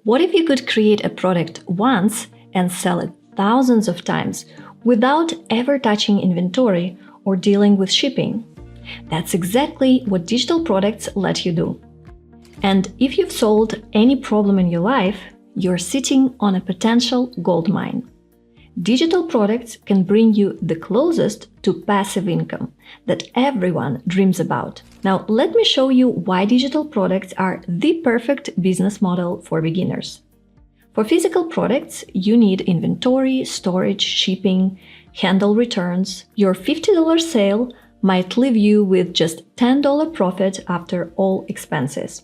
What if you could create a product once and sell it thousands of times without ever touching inventory or dealing with shipping? That's exactly what digital products let you do. And if you've solved any problem in your life, you're sitting on a potential gold mine. Digital products can bring you the closest to passive income that everyone dreams about. Now, let me show you why digital products are the perfect business model for beginners. For physical products, you need inventory, storage, shipping, handle returns. Your $50 sale might leave you with just $10 profit after all expenses.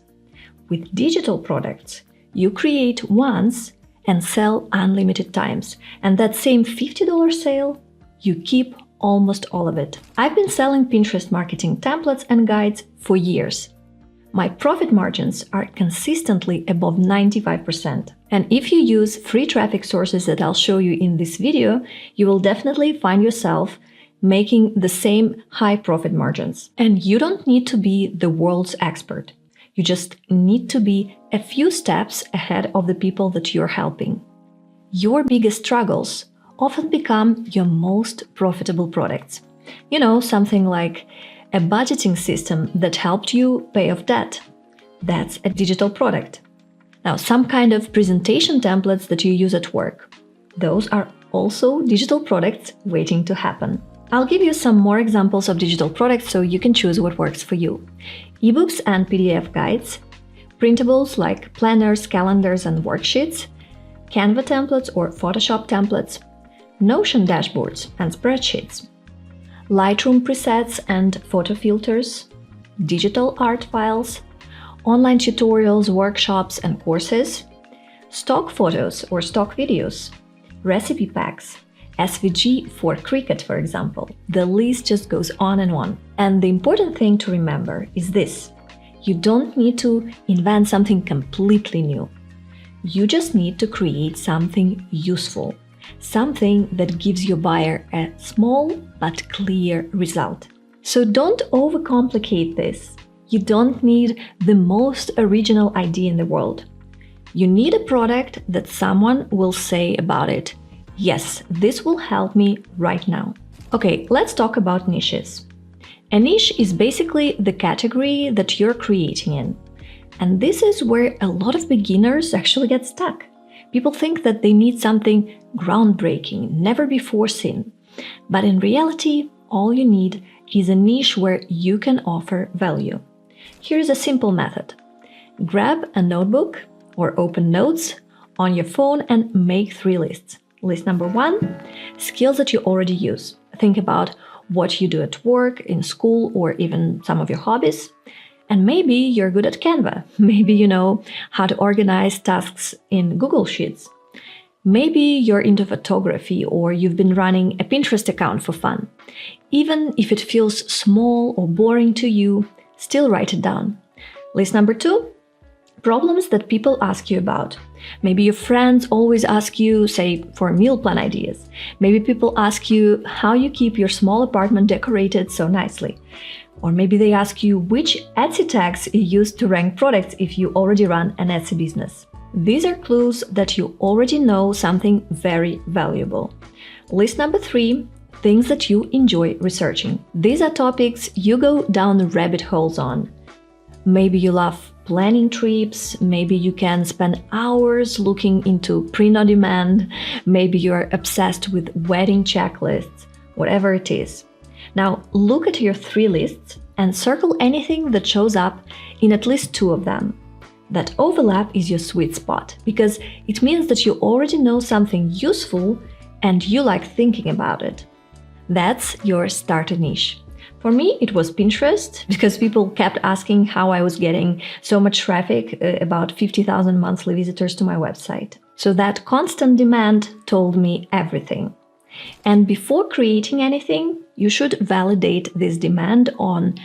With digital products, you create once and sell unlimited times, and that same $50 sale, you keep almost all of it. I've been selling Pinterest marketing templates and guides for years. My profit margins are consistently above 95%. And if you use free traffic sources that I'll show you in this video, you will definitely find yourself making the same high profit margins. And you don't need to be the world's expert. You just need to be a few steps ahead of the people that you're helping. Your biggest struggles often become your most profitable products. You know, something like a budgeting system that helped you pay off debt. That's a digital product. Now, some kind of presentation templates that you use at work. Those are also digital products waiting to happen. I'll give you some more examples of digital products so you can choose what works for you. Ebooks and PDF guides, printables like planners, calendars, and worksheets, Canva templates or Photoshop templates, Notion dashboards and spreadsheets, Lightroom presets and photo filters, digital art files, online tutorials, workshops, and courses, stock photos or stock videos, recipe packs, SVG for cricket, for example. The list just goes on and on. And the important thing to remember is this: you don't need to invent something completely new. You just need to create something useful, something that gives your buyer a small but clear result. So don't overcomplicate this. You don't need the most original idea in the world. You need a product that someone will say about it, "Yes, this will help me right now." Okay, let's talk about niches. A niche is basically the category that you're creating in. And this is where a lot of beginners actually get stuck. People think that they need something groundbreaking, never before seen. But in reality, all you need is a niche where you can offer value. Here's a simple method. Grab a notebook or open notes on your phone and make 3 lists. List number 1, skills that you already use. Think about what you do at work, in school, or even some of your hobbies. And maybe you're good at Canva. Maybe you know how to organize tasks in Google Sheets. Maybe you're into photography or you've been running a Pinterest account for fun. Even if it feels small or boring to you, still write it down. List number 2, problems that people ask you about. Maybe your friends always ask you, say, for meal plan ideas. Maybe people ask you how you keep your small apartment decorated so nicely. Or maybe they ask you which Etsy tags you use to rank products if you already run an Etsy business. These are clues that you already know something very valuable. List number 3, things that you enjoy researching. These are topics you go down rabbit holes on. Maybe you love planning trips, maybe you can spend hours looking into print-on-demand, maybe you're obsessed with wedding checklists, whatever it is. Now look at your 3 lists and circle anything that shows up in at least 2 of them. That overlap is your sweet spot, because it means that you already know something useful and you like thinking about it. That's your starter niche. For me, it was Pinterest, because people kept asking how I was getting so much traffic, about 50,000 monthly visitors to my website. So that constant demand told me everything. And before creating anything, you should validate this demand on,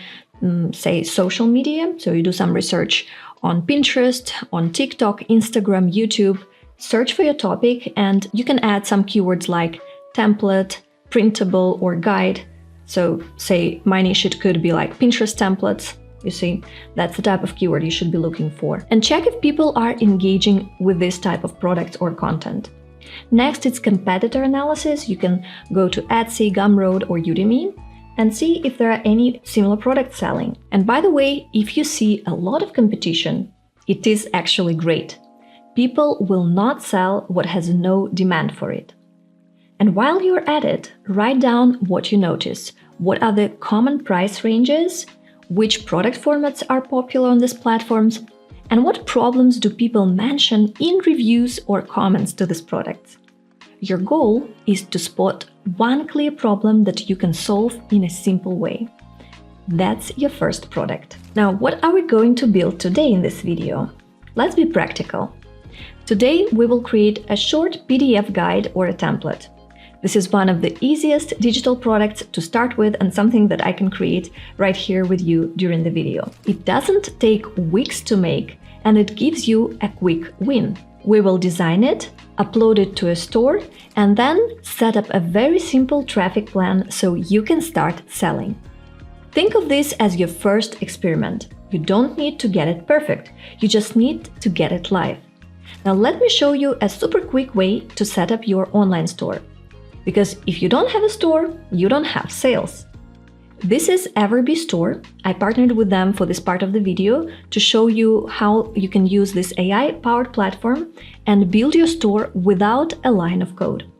say, social media. So you do some research on Pinterest, on TikTok, Instagram, YouTube, search for your topic, and you can add some keywords like template, printable, or guide. So say my niche, it could be like Pinterest templates. You see, that's the type of keyword you should be looking for. And check if people are engaging with this type of product or content. Next, it's competitor analysis. You can go to Etsy, Gumroad, or Udemy and see if there are any similar products selling. And by the way, if you see a lot of competition, it is actually great. People will not sell what has no demand for it. And while you're at it, write down what you notice. What are the common price ranges? Which product formats are popular on these platforms? And what problems do people mention in reviews or comments to these products? Your goal is to spot one clear problem that you can solve in a simple way. That's your first product. Now, what are we going to build today in this video? Let's be practical. Today, we will create a short PDF guide or a template. This is one of the easiest digital products to start with and something that I can create right here with you during the video. It doesn't take weeks to make and it gives you a quick win. We will design it, upload it to a store, and then set up a very simple traffic plan so you can start selling. Think of this as your first experiment. You don't need to get it perfect, you just need to get it live. Now let me show you a super quick way to set up your online store. Because if you don't have a store, you don't have sales. This is Everbee Store. I partnered with them for this part of the video to show you how you can use this AI-powered platform and build your store without a line of code.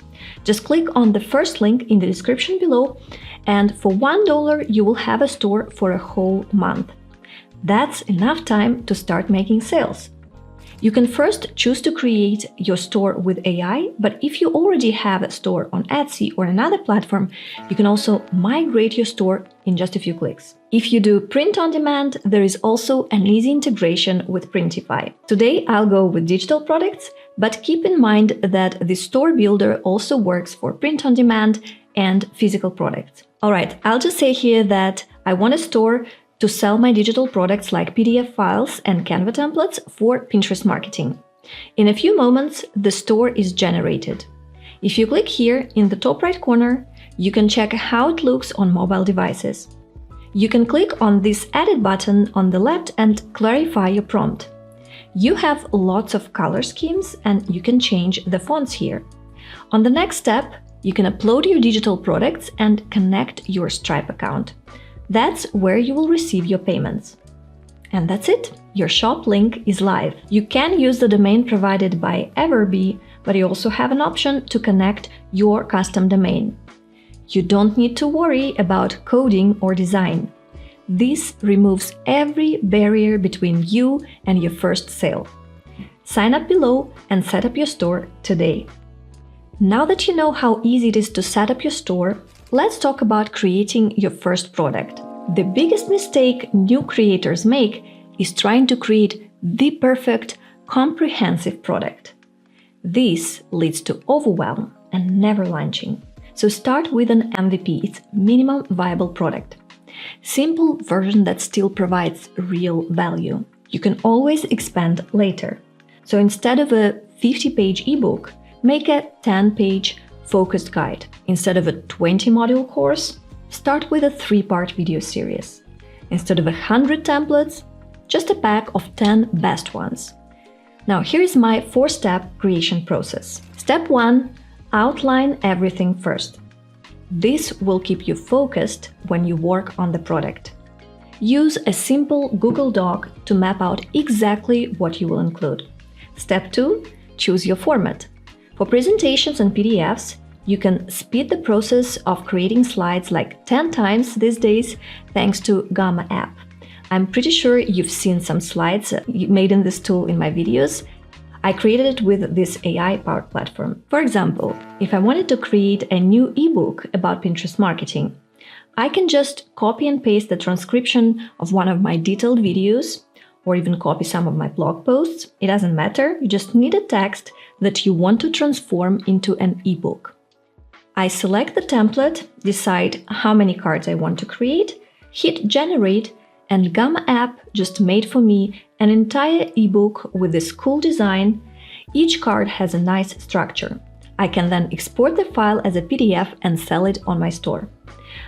Just click on the first link in the description below, and for $1 you will have a store for a whole month. That's enough time to start making sales. You can first choose to create your store with AI, but if you already have a store on Etsy or another platform, you can also migrate your store in just a few clicks. If you do print on demand, there is also an easy integration with Printify. Today, I'll go with digital products, but keep in mind that the store builder also works for print on demand and physical products. All right, I'll just say here that I want a store to sell my digital products like PDF files and Canva templates for Pinterest marketing. In a few moments, the store is generated. If you click here in the top right corner, you can check how it looks on mobile devices. You can click on this Edit button on the left and clarify your prompt. You have lots of color schemes and you can change the fonts here. On the next step, you can upload your digital products and connect your Stripe account. That's where you will receive your payments. And that's it. Your shop link is live. You can use the domain provided by Everbee, but you also have an option to connect your custom domain. You don't need to worry about coding or design. This removes every barrier between you and your first sale. Sign up below and set up your store today. Now that you know how easy it is to set up your store, let's talk about creating your first product. The biggest mistake new creators make is trying to create the perfect, comprehensive product. This leads to overwhelm and never launching. So start with an MVP, it's minimum viable product. Simple version that still provides real value. You can always expand later. So instead of a 50-page ebook, make a 10-page focused guide. Instead of a 20-module course, start with a 3-part video series. Instead of 100 templates, just a pack of 10 best ones. Now here is my 4-step creation process. Step 1. Outline everything first. This will keep you focused when you work on the product. Use a simple Google Doc to map out exactly what you will include. Step 2. Choose your format. For presentations and PDFs, you can speed the process of creating slides like 10 times these days thanks to Gamma app. I'm pretty sure you've seen some slides made in this tool in my videos. I created it with this AI-powered platform. For example, if I wanted to create a new ebook about Pinterest marketing, I can just copy and paste the transcription of one of my detailed videos, or even copy some of my blog posts. It doesn't matter, you just need a text that you want to transform into an ebook. I select the template, decide how many cards I want to create, hit generate, and Gamma app just made for me an entire ebook with this cool design. Each card has a nice structure. I can then export the file as a PDF and sell it on my store.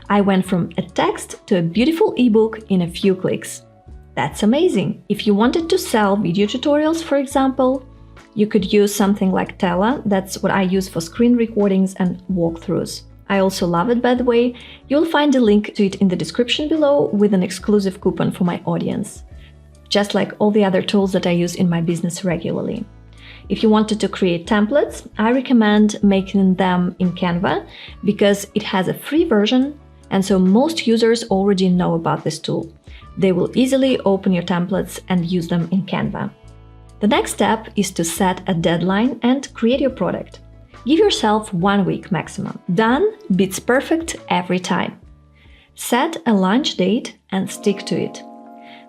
I went from a text to a beautiful ebook in a few clicks. That's amazing. If you wanted to sell video tutorials, for example, you could use something like Tela. That's what I use for screen recordings and walkthroughs. I also love it, by the way. You'll find a link to it in the description below with an exclusive coupon for my audience, just like all the other tools that I use in my business regularly. If you wanted to create templates, I recommend making them in Canva because it has a free version, and so most users already know about this tool. They will easily open your templates and use them in Canva. The next step is to set a deadline and create your product. Give yourself 1 week maximum. Done beats perfect every time. Set a launch date and stick to it.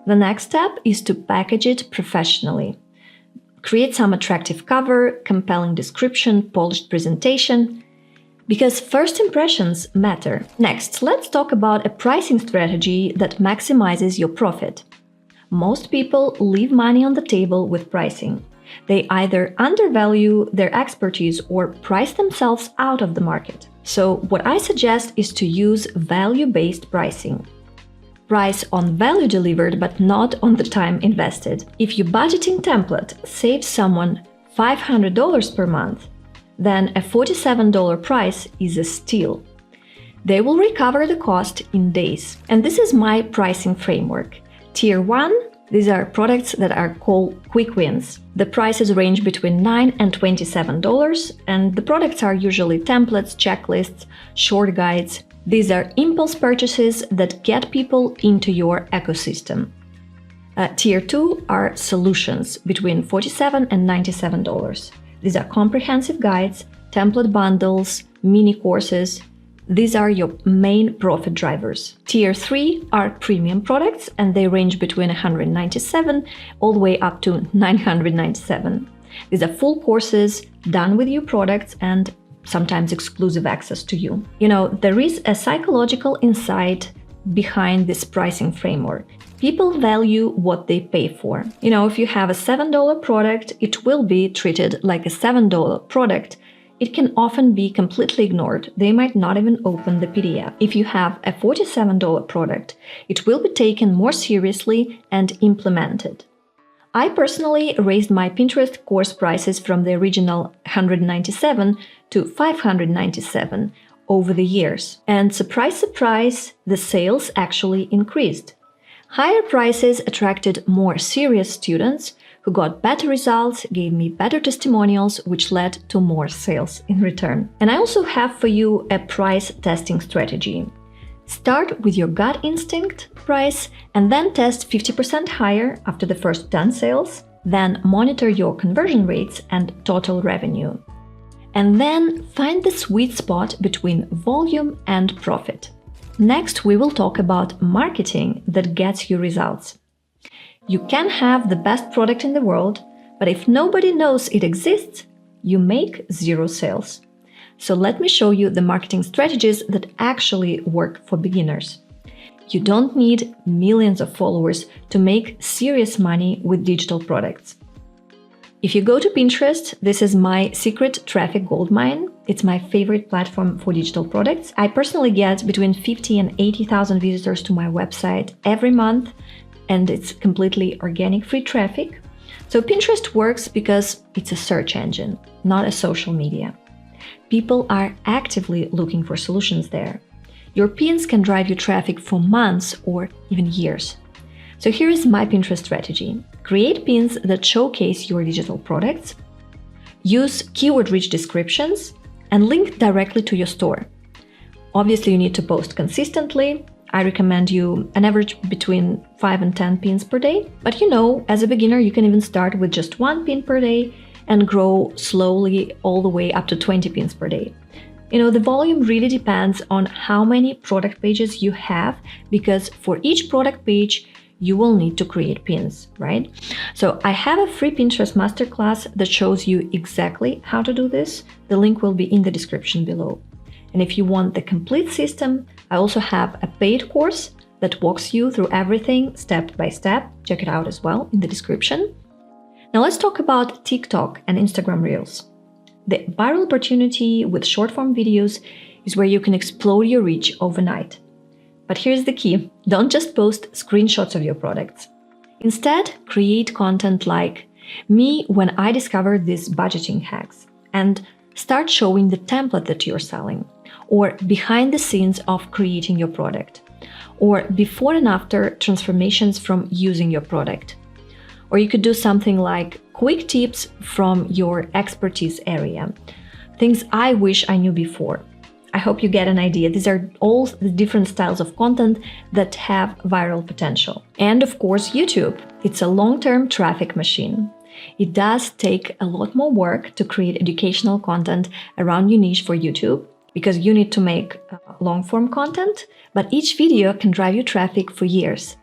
The next step is to package it professionally. Create some attractive cover, compelling description, polished presentation, because first impressions matter. Next, let's talk about a pricing strategy that maximizes your profit. Most people leave money on the table with pricing. They either undervalue their expertise or price themselves out of the market. So what I suggest is to use value-based pricing. Price on value delivered, but not on the time invested. If your budgeting template saves someone $500 per month, then a $47 price is a steal. They will recover the cost in days. And this is my pricing framework. Tier 1, these are products that are called quick wins. The prices range between $9 and $27, and the products are usually templates, checklists, short guides. These are impulse purchases that get people into your ecosystem. Tier 2 are solutions between $47 and $97. These are comprehensive guides, template bundles, mini courses. These are your main profit drivers. Tier 3 are premium products, and they range between $197 all the way up to $997. These are full courses done with your products and sometimes exclusive access to you. There is a psychological insight behind this pricing framework. People value what they pay for. If you have a $7 product, it will be treated like a $7 product. It can often be completely ignored. They might not even open the PDF. If you have a $47 product, it will be taken more seriously and implemented. I personally raised my Pinterest course prices from the original $197 to $597 over the years. And surprise, surprise, the sales actually increased. Higher prices attracted more serious students who got better results, gave me better testimonials, which led to more sales in return. And I also have for you a price testing strategy. Start with your gut instinct price and then test 50% higher after the first 10 sales. Then monitor your conversion rates and total revenue. And then find the sweet spot between volume and profit. Next, we will talk about marketing that gets you results. You can have the best product in the world, but if nobody knows it exists, you make zero sales. So let me show you the marketing strategies that actually work for beginners. You don't need millions of followers to make serious money with digital products. If you go to Pinterest, this is my secret traffic goldmine. It's my favorite platform for digital products. I personally get between 50 and 80,000 visitors to my website every month, and it's completely organic, free traffic. So Pinterest works because it's a search engine, not a social media. People are actively looking for solutions there. Your pins can drive you traffic for months or even years. So here is my Pinterest strategy. Create pins that showcase your digital products, use keyword-rich descriptions, and link directly to your store. Obviously, you need to post consistently. I recommend you an average between 5 and 10 pins per day. But as a beginner, you can even start with just 1 pin per day and grow slowly all the way up to 20 pins per day. The volume really depends on how many product pages you have, because for each product page, you will need to create pins, right? So I have a free Pinterest masterclass that shows you exactly how to do this. The link will be in the description below. And if you want the complete system, I also have a paid course that walks you through everything step by step. Check it out as well in the description. Now let's talk about TikTok and Instagram Reels. The viral opportunity with short-form videos is where you can explode your reach overnight. But here's the key. Don't just post screenshots of your products. Instead, create content like me when I discovered these budgeting hacks and start showing the template that you're selling, or behind the scenes of creating your product, or before and after transformations from using your product. Or you could do something like quick tips from your expertise area, things I wish I knew before. I hope you get an idea. These are all the different styles of content that have viral potential. And of course, YouTube. It's a long-term traffic machine. It does take a lot more work to create educational content around your niche for YouTube, because you need to make long-form content, but each video can drive you traffic for years.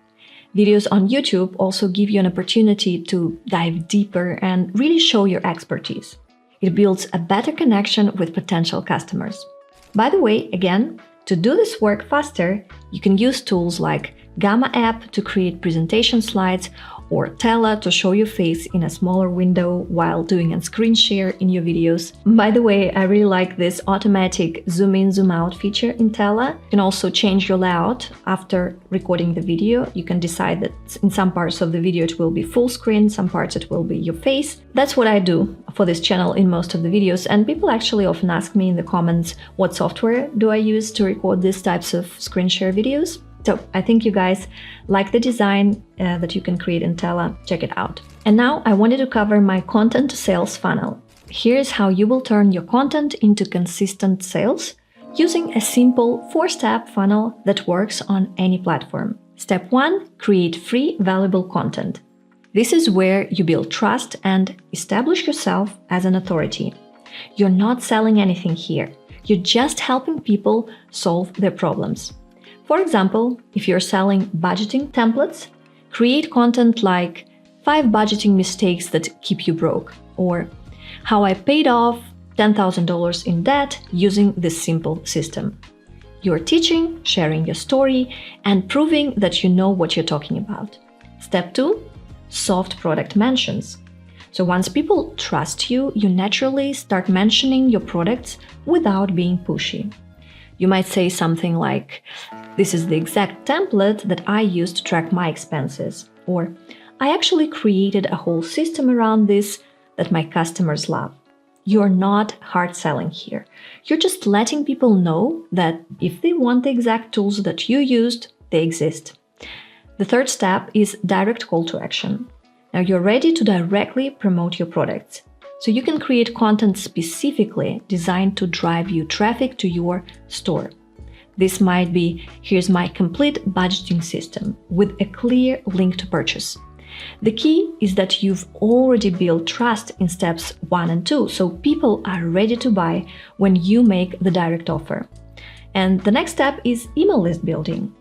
Videos on YouTube also give you an opportunity to dive deeper and really show your expertise. It builds a better connection with potential customers. By the way, again, to do this work faster, you can use tools like Gamma app to create presentation slides, or Tela to show your face in a smaller window while doing a screen share in your videos. By the way, I really like this automatic zoom in, zoom out feature in Tela. You can also change your layout after recording the video. You can decide that in some parts of the video it will be full screen, some parts it will be your face. That's what I do for this channel in most of the videos, and people actually often ask me in the comments what software do I use to record these types of screen share videos. So I think you guys like the design that you can create in Tela. Check it out. And now I wanted to cover my content to sales funnel. Here's how you will turn your content into consistent sales using a simple 4-step funnel that works on any platform. Step 1, create free, valuable content. This is where you build trust and establish yourself as an authority. You're not selling anything here. You're just helping people solve their problems. For example, if you're selling budgeting templates, create content like 5 budgeting mistakes that keep you broke, or how I paid off $10,000 in debt using this simple system. You're teaching, sharing your story, and proving that you know what you're talking about. Step 2, soft product mentions. So once people trust you, you naturally start mentioning your products without being pushy. You might say something like, "This is the exact template that I use to track my expenses," or "I actually created a whole system around this that my customers love." You're not hard selling here. You're just letting people know that if they want the exact tools that you used, they exist. The third step is direct call to action. Now you're ready to directly promote your products. So you can create content specifically designed to drive you traffic to your store. This might be, "Here's my complete budgeting system," with a clear link to purchase. The key is that you've already built trust in steps 1 and 2, so people are ready to buy when you make the direct offer. And the next step is email list building.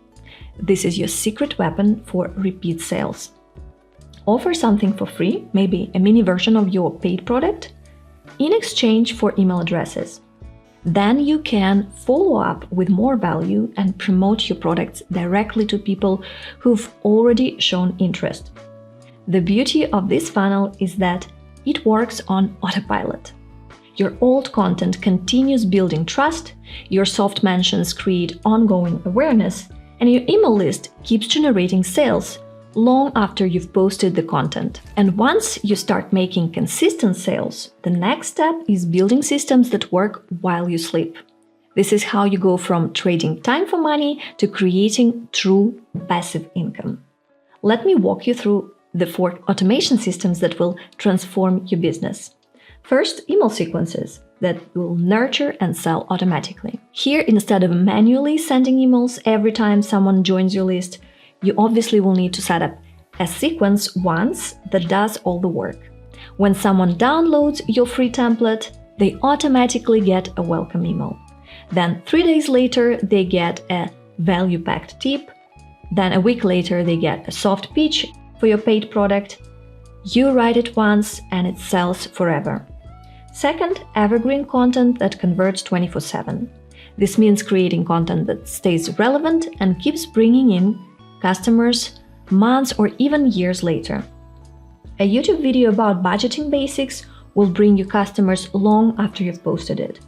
This is your secret weapon for repeat sales. Offer something for free, maybe a mini version of your paid product, in exchange for email addresses. Then you can follow up with more value and promote your products directly to people who've already shown interest. The beauty of this funnel is that it works on autopilot. Your old content continues building trust, your soft mentions create ongoing awareness, and your email list keeps generating sales long after you've posted the content. And once you start making consistent sales, the next step is building systems that work while you sleep. This is how you go from trading time for money to creating true passive income. Let me walk you through the 4 automation systems that will transform your business. First, email sequences that will nurture and sell automatically. Here, instead of manually sending emails every time someone joins your list, you obviously will need to set up a sequence once that does all the work. When someone downloads your free template, they automatically get a welcome email. Then 3 days later, they get a value-packed tip. Then a week later, they get a soft pitch for your paid product. You write it once and it sells forever. Second, evergreen content that converts 24/7. This means creating content that stays relevant and keeps bringing in customers months or even years later. A YouTube video about budgeting basics will bring you customers long after you've posted it.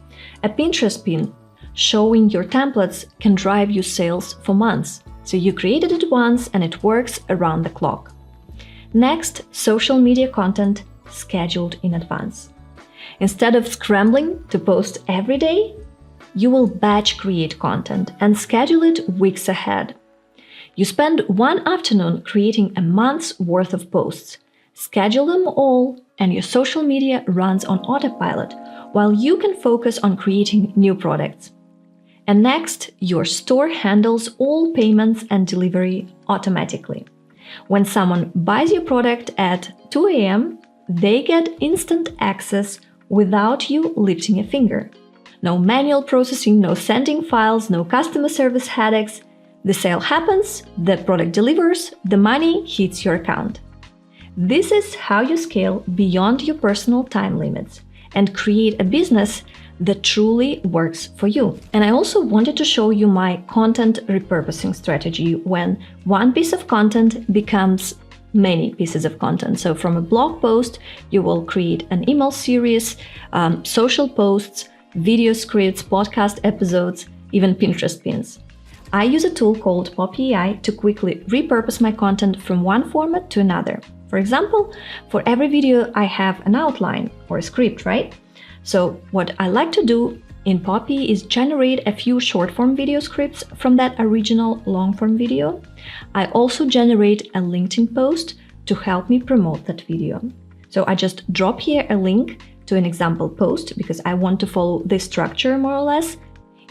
A Pinterest pin showing your templates can drive you sales for months. So you created it once and it works around the clock. Next, social media content scheduled in advance. Instead of scrambling to post every day, you will batch create content and schedule it weeks ahead. You spend one afternoon creating a month's worth of posts, schedule them all, and your social media runs on autopilot while you can focus on creating new products. And next, your store handles all payments and delivery automatically. When someone buys your product at 2 a.m., they get instant access without you lifting a finger. No manual processing, no sending files, no customer service headaches. The sale happens, the product delivers, the money hits your account. This is how you scale beyond your personal time limits and create a business that truly works for you. And I also wanted to show you my content repurposing strategy when one piece of content becomes many pieces of content. So from a blog post, you will create an email series, social posts, video scripts, podcast episodes, even Pinterest pins. I use a tool called PopAI to quickly repurpose my content from one format to another. For example, for every video I have an outline or a script, right? So what I like to do in Poppy is generate a few short-form video scripts from that original long-form video. I also generate a LinkedIn post to help me promote that video. So I just drop here a link to an example post because I want to follow this structure more or less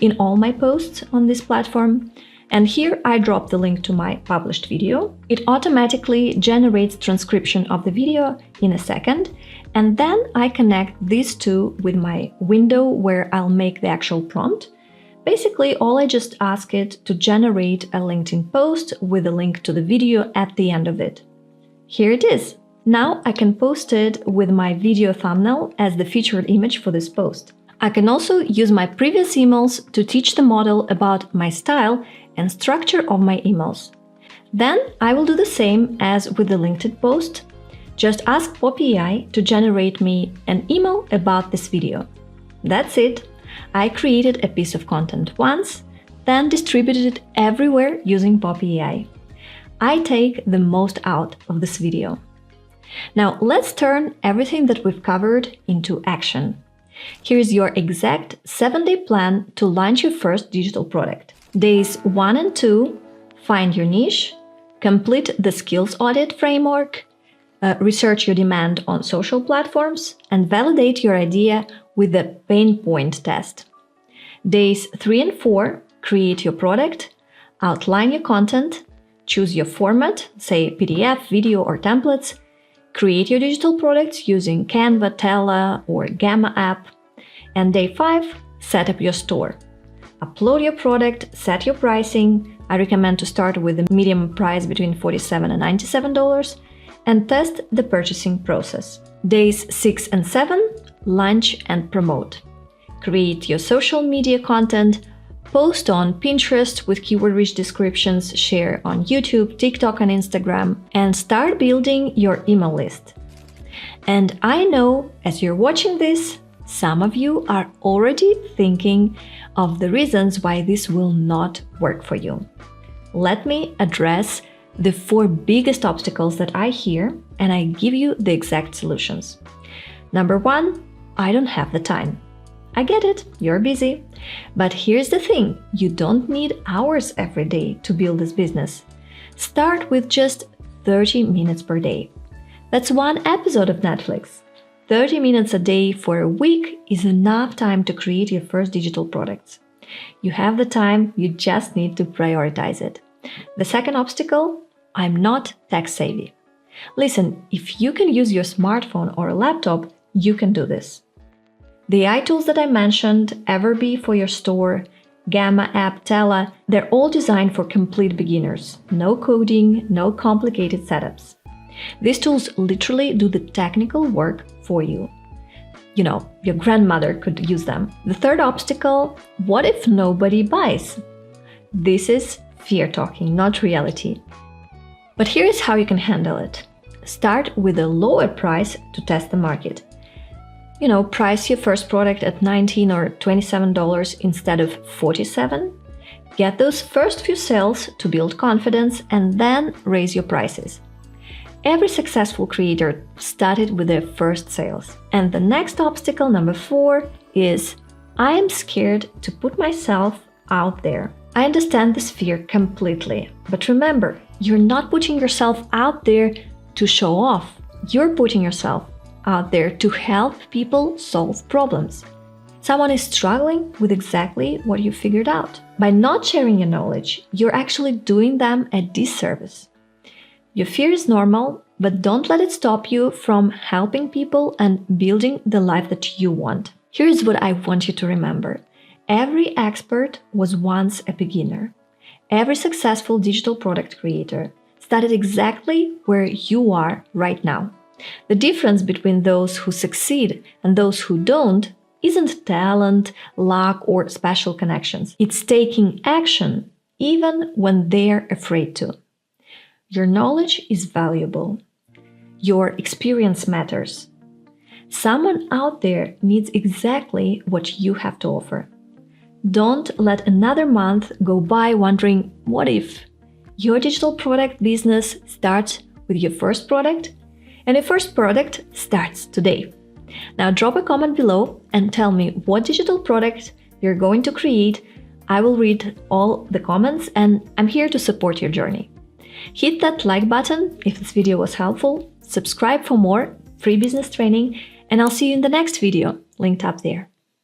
in all my posts on this platform. And here I drop the link to my published video. It automatically generates transcription of the video in a second, and then I connect these two with my window where I'll make the actual prompt. Basically, all I just ask it to generate a LinkedIn post with a link to the video at the end of it. Here it is. Now I can post it with my video thumbnail as the featured image for this post. I can also use my previous emails to teach the model about my style and structure of my emails. Then I will do the same as with the LinkedIn post. Just ask PopAI to generate me an email about this video. That's it. I created a piece of content once, then distributed it everywhere using PopAI. I take the most out of this video. Now let's turn everything that we've covered into action. Here's your exact 7-day plan to launch your first digital product. Days 1 and 2, find your niche, complete the skills audit framework, research your demand on social platforms, and validate your idea with the pain point test. Days 3 and 4, create your product, outline your content, choose your format, say PDF, video, or templates, create your digital products using Canva, Tela, or Gamma app. And day 5, set up your store. Upload your product, set your pricing. I recommend to start with a medium price between $47 and $97 and test the purchasing process. Days 6 and 7, launch and promote. Create your social media content, post on Pinterest with keyword-rich descriptions, share on YouTube, TikTok, and Instagram, and start building your email list. And I know, as you're watching this, some of you are already thinking of the reasons why this will not work for you. Let me address the 4 biggest obstacles that I hear, and I give you the exact solutions. Number 1, I don't have the time. I get it, you're busy. But here's the thing, you don't need hours every day to build this business. Start with just 30 minutes per day. That's one episode of Netflix. 30 minutes a day for a week is enough time to create your first digital products. You have the time, you just need to prioritize it. The second obstacle, I'm not tech savvy. Listen, if you can use your smartphone or a laptop, you can do this. The AI tools that I mentioned, Everbee for your store, Gamma app, Tela, they're all designed for complete beginners. No coding, no complicated setups. These tools literally do the technical work for you. You know, your grandmother could use them. The third obstacle, what if nobody buys? This is fear talking, not reality. But here is how you can handle it. Start with a lower price to test the market. You know, price your first product at $19 or $27 instead of $47. Get those first few sales to build confidence and then raise your prices. Every successful creator started with their first sales. And the next obstacle, number 4, is I am scared to put myself out there. I understand this fear completely, but remember, you're not putting yourself out there to show off. You're putting yourself out there to help people solve problems. Someone is struggling with exactly what you figured out. By not sharing your knowledge, you're actually doing them a disservice. Your fear is normal, but don't let it stop you from helping people and building the life that you want. Here's what I want you to remember. Every expert was once a beginner. Every successful digital product creator started exactly where you are right now. The difference between those who succeed and those who don't isn't talent, luck, or special connections. It's taking action even when they're afraid to. Your knowledge is valuable. Your experience matters. Someone out there needs exactly what you have to offer. Don't let another month go by wondering, what if? Your digital product business starts with your first product, and your first product starts today. Now drop a comment below and tell me what digital product you're going to create. I will read all the comments and I'm here to support your journey. Hit that like button if this video was helpful, subscribe for more free business training, and I'll see you in the next video, linked up there.